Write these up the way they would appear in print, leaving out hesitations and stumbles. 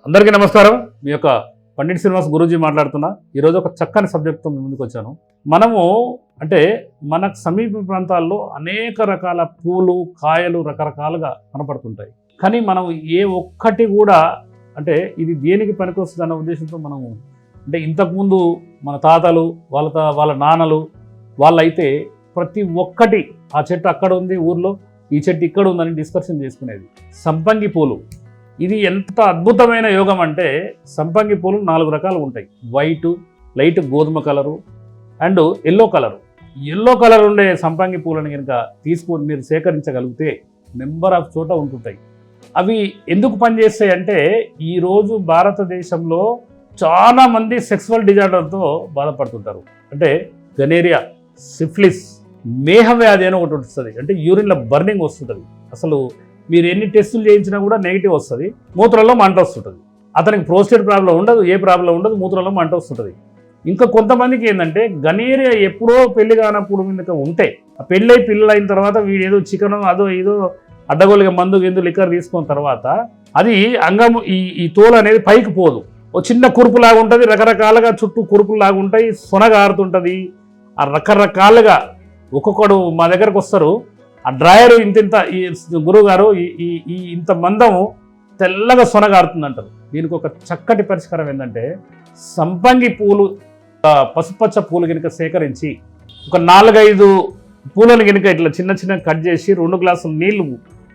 అందరికీ నమస్కారం. మీ యొక్క పండిట్ శ్రీనివాస్ గురూజీ మాట్లాడుతున్నా. ఈరోజు ఒక చక్కని సబ్జెక్ట్తో మీ ముందుకు వచ్చాను. మనము అంటే మన సమీప ప్రాంతాల్లో అనేక రకాల పూలు కాయలు రకరకాలుగా కనపడుతుంటాయి. కానీ మనం ఏ ఒక్కటి కూడా అంటే ఇది దేనికి పనికొస్తుంది అన్న ఉద్దేశంతో మనము అంటే ఇంతకుముందు మన తాతలు వాళ్ళ నాన్నలు వాళ్ళైతే ప్రతి ఒక్కటి ఆ చెట్టు అక్కడ ఉంది ఊర్లో, ఈ చెట్టు ఇక్కడ ఉందని డిస్కషన్ చేసుకునేది. సంపంగి పూలు ఇది ఎంత అద్భుతమైన యోగం అంటే సంపంగి పూలు 4 రకాలు ఉంటాయి. వైటు, లైట్ గోధుమ colour and yellow colour. Yellow colour ఉండే సంపంగి పూలను కనుక తీసుకొని మీరు సేకరించగలిగితే నెంబర్ ఆఫ్ చోట ఉంటుంటాయి. అవి ఎందుకు పనిచేస్తాయి అంటే ఈరోజు భారతదేశంలో చాలామంది సెక్సువల్ డిజార్డర్తో బాధపడుతుంటారు. అంటే గనేరియా, సిఫిలిస్, మేహ వ్యాధి అని ఒకటి వస్తుంది. అంటే యూరిన్లో బర్నింగ్ వస్తుంటుంది. అసలు మీరు ఎన్ని టెస్టులు చేయించినా కూడా నెగిటివ్ వస్తుంది. మూత్రంలో మంట వస్తుంటుంది. అతనికి ప్రోస్టేట్ ప్రాబ్లం ఉండదు, ఏ ప్రాబ్లం ఉండదు, మూత్రంలో మంట వస్తుంటుంది. ఇంకా కొంతమందికి ఏంటంటే గనేరియా ఎప్పుడో పెళ్లి కానప్పుడు మీద ఉంటే ఆ పెళ్ళై పిల్లలైన తర్వాత వీడు ఏదో చికెన్ అదో ఏదో అడ్డగోలుగా మందు గిందు లిక్కర్ తీసుకున్న తర్వాత అది అంగము ఈ తోలు అనేది పైకి పోదు. ఓ చిన్న కురుపులాగా ఉంటుంది, రకరకాలుగా చుట్టూ కురుపులాగా ఉంటాయి, సొనగారుతుంటుంది. ఆ రకరకాలుగా ఒక్కొక్కడు మా దగ్గరకు వస్తారు. ఆ డ్రాయరు ఇంత ఈ గురువు గారు ఈ ఇంత మందము తెల్లగా సొనగారుతుంది అంటారు. దీనికి ఒక చక్కటి పరిష్కారం ఏంటంటే సంపంగి పూలు, పసుపచ్చ పూలు కనుక సేకరించి ఒక 4-5 పూలను కనుక ఇట్లా చిన్న చిన్న కట్ చేసి 2 గ్లాసులు నీళ్లు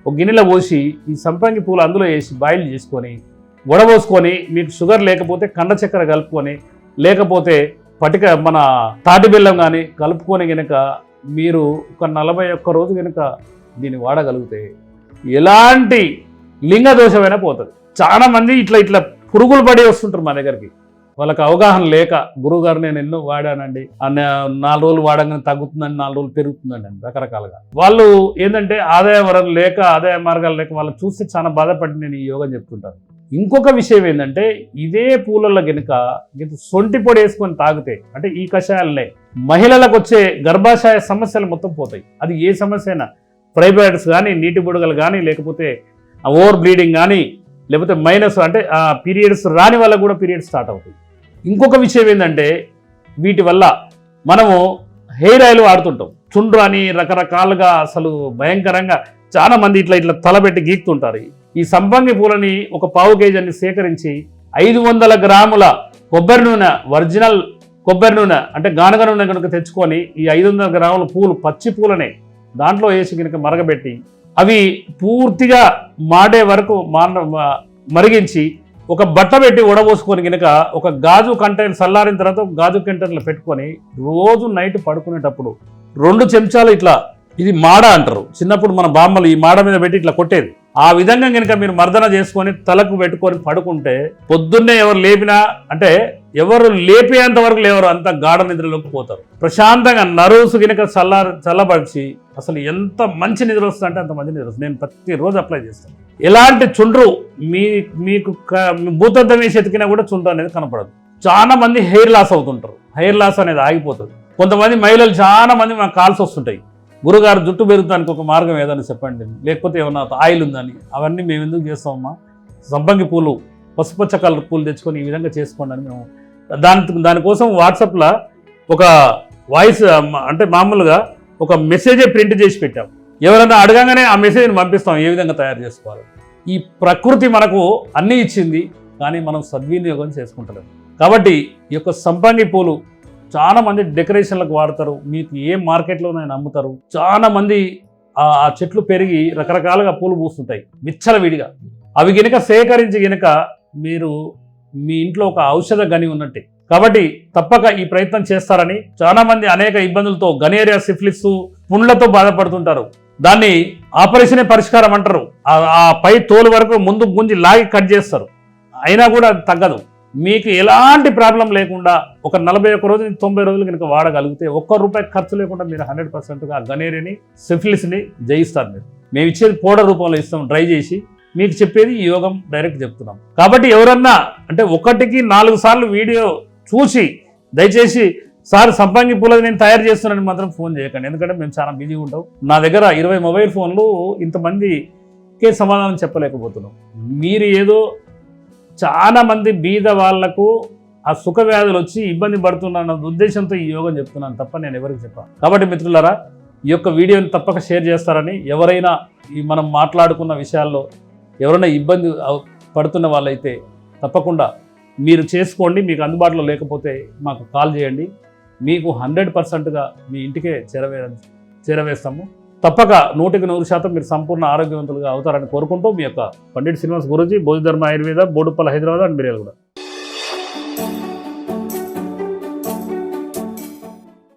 ఒక గిన్నెలో పోసి ఈ సంపంగి పూలు అందులో వేసి బాయిల్ చేసుకొని వడబోసుకొని, మీకు షుగర్ లేకపోతే కండ చక్కెర కలుపుకొని, లేకపోతే పటిక మన తాటి బెల్లం కానీ కలుపుకొని కనుక మీరు ఒక 41 రోజు కనుక దీన్ని వాడగలిగితే ఎలాంటి లింగ దోషమైనా పోతుంది. చాలా మంది ఇట్లా పురుగులు పడి వస్తుంటారు మా దగ్గరికి. వాళ్ళకి అవగాహన లేక గురువుగారు నేను ఎన్నో వాడానండి, 4 రోజులు వాడగానే తగ్గుతుందని, 4 రోజులు పెరుగుతుందండి అని రకరకాలుగా. వాళ్ళు ఏంటంటే ఆదాయ వరం లేక, ఆదాయ మార్గాలు లేక వాళ్ళు చూస్తే చాలా బాధపడి నేను ఈ యోగం చెప్తుంటాను. ఇంకొక విషయం ఏంటంటే ఇదే పూలలో కనుక సొంటి పొడి వేసుకొని తాగితే అంటే ఈ కషాయాలనే మహిళలకు వచ్చే గర్భాశయ సమస్యలు మొత్తం పోతాయి. అది ఏ సమస్య అయినా, ఫైబ్రాయిడ్స్ కానీ, నీటి బుడగలు కానీ, లేకపోతే ఓవర్ బ్లీడింగ్ కానీ, లేకపోతే మైనస్ అంటే ఆ పీరియడ్స్ రాని వల్ల కూడా పీరియడ్స్ స్టార్ట్ అవుతాయి. ఇంకొక విషయం ఏంటంటే వీటి వల్ల మనము హెయిర్ ఆయిల్ వాడుతుంటాం. చుండ్రు అని రకరకాలుగా అసలు భయంకరంగా చాలా మంది ఇట్లా తలబెట్టి గీక్తుంటారు. ఈ సంపంగి పూలని ఒక 1/4 కేజీని సేకరించి 500 గ్రాముల కొబ్బరి నూనె, ఒరిజినల్ కొబ్బరి నూనె అంటే గానుగ నూనె కనుక తెచ్చుకొని ఈ 500 గ్రాముల పూలు, పచ్చి పూలనే దాంట్లో వేసి కనుక మరగబెట్టి అవి పూర్తిగా మాడే వరకు మరిగించి ఒక బట్ట పెట్టి ఉడబోసుకొని కనుక ఒక గాజు కంటైనర్ చల్లారిన తర్వాత గాజు కంటైనర్లో పెట్టుకొని రోజు నైట్ పడుకునేటప్పుడు 2 చెంచాలు ఇట్లా, ఇది మాడ అంటారు. చిన్నప్పుడు మన బామ్మలు ఈ మాడ మీద పెట్టి ఇట్లా కొట్టేది. ఆ విధంగా కనుక మీరు మర్దన చేసుకొని తలకు పెట్టుకొని పడుకుంటే పొద్దున్నే ఎవరు లేపినా అంటే ఎవరు లేపేంత వరకు లేవరు, అంత గాఢ నిద్రలోకి పోతారు. ప్రశాంతంగా నర్వ్స్ కనుక చల్లబడిచి అసలు ఎంత మంచి నిద్ర వస్తుందంటే అంత మంచి నిద్ర వస్తుంది. నేను ప్రతిరోజు అప్లై చేస్తాను. ఎలాంటి చుండ్రు మీకు భూతద్దం వేసి ఎతికినా కూడా చుండ్రు అనేది కనపడదు. చాలా మంది హెయిర్ లాస్ అవుతుంటారు. హెయిర్ లాస్ అనేది ఆగిపోతుంది. కొంతమంది మహిళలు చాలా మంది మాకు కాల్స్ వస్తుంటాయి, గురుగారు జుట్టు పెరుగుతానికి ఒక మార్గం ఏదని చెప్పండి, లేకపోతే ఏమన్నా ఆయిల్ ఉందని. అవన్నీ మేము ఎందుకు చేస్తామమ్మా, సంపంగి పూలు, పసుపచ్చ కలర్ పూలు తెచ్చుకొని ఈ విధంగా చేసుకోండి అని మేము దానికోసం వాట్సాప్లో ఒక వాయిస్ అంటే మామూలుగా ఒక మెసేజే ప్రింట్ చేసి పెట్టాం. ఎవరైనా అడగగానే ఆ మెసేజ్ని పంపిస్తాం ఏ విధంగా తయారు చేసుకోవాలి. ఈ ప్రకృతి మనకు అన్నీ ఇచ్చింది, కానీ మనం సద్వినియోగం చేసుకుంటలేము. కాబట్టి ఈ యొక్క సంపంగి పూలు చాలా మంది డెకరేషన్లకు వాడతారు. మీకు ఏ మార్కెట్లోనైనా అమ్ముతారు. చాలా మంది ఆ చెట్లు పెరిగి రకరకాలుగా పూలు పూస్తుంటాయి విచ్చలవిడిగా. అవి గనుక సేకరించి గనుక మీరు మీ ఇంట్లో ఒక ఔషధ గని ఉన్నట్టే. కాబట్టి తప్పక ఈ ప్రయత్నం చేస్తారని, చాలా మంది అనేక ఇబ్బందులతో గనేరియా, సిఫిలిస్, పుండ్లతో బాధపడుతుంటారు. దాన్ని ఆపరేషనే పరిష్కారం అంటారు. ఆ పై తోలు వరకు ముందు గుంజి లాగి కట్ చేస్తారు, అయినా కూడా తగ్గదు. మీకు ఎలాంటి ప్రాబ్లం లేకుండా ఒక 41 రోజు 90 రోజులు కనుక వాడగలిగితే ₹1 ఖర్చు లేకుండా మీరు 100%గా గనేరియాని, సిఫిలిస్ని జయిస్తారు. మేము ఇచ్చేది పౌడర్ రూపంలో ఇస్తాం, డ్రై చేసి. మీకు చెప్పేది ఈ యోగం డైరెక్ట్ చెప్తున్నాం. కాబట్టి ఎవరన్నా అంటే 1కి 4 సార్లు వీడియో చూసి దయచేసి సార్ సంపంగి పూలది నేను తయారు చేస్తున్నానని మాత్రం ఫోన్ చేయకండి. ఎందుకంటే మేము చాలా బిజీగా ఉంటాం. నా దగ్గర 20 మొబైల్ ఫోన్లు, ఇంతమందికే సమాధానం చెప్పలేకపోతున్నాం. మీరు ఏదో చాలా మంది బీద వాళ్లకు ఆ సుఖ వ్యాధులు వచ్చి ఇబ్బంది పడుతున్న ఉద్దేశంతో ఈ యోగం చెప్తున్నాను తప్ప నేను ఎవరికి చెప్పాను. కాబట్టి మిత్రులారా, ఈ యొక్క వీడియోని తప్పక షేర్ చేస్తారని, ఎవరైనా ఈ మనం మాట్లాడుకున్న విషయాల్లో ఎవరైనా ఇబ్బంది పడుతున్న వాళ్ళైతే తప్పకుండా మీరు చేసుకోండి. మీకు అందుబాటులో లేకపోతే మాకు కాల్ చేయండి. మీకు 100%గా మీ ఇంటికే చేరవేస్తాము. తప్పక 100% మీరు సంపూర్ణ ఆరోగ్యవంతులుగా అవుతారని కోరుకుంటూ మీ యొక్క పండిట్ శ్రీనివాస్ గురూజీ, బోధిధర్మ ఆయుర్వేద, బోడుప్పల్, హైదరాబాద్ అండ్ మిర్యాలగూడ.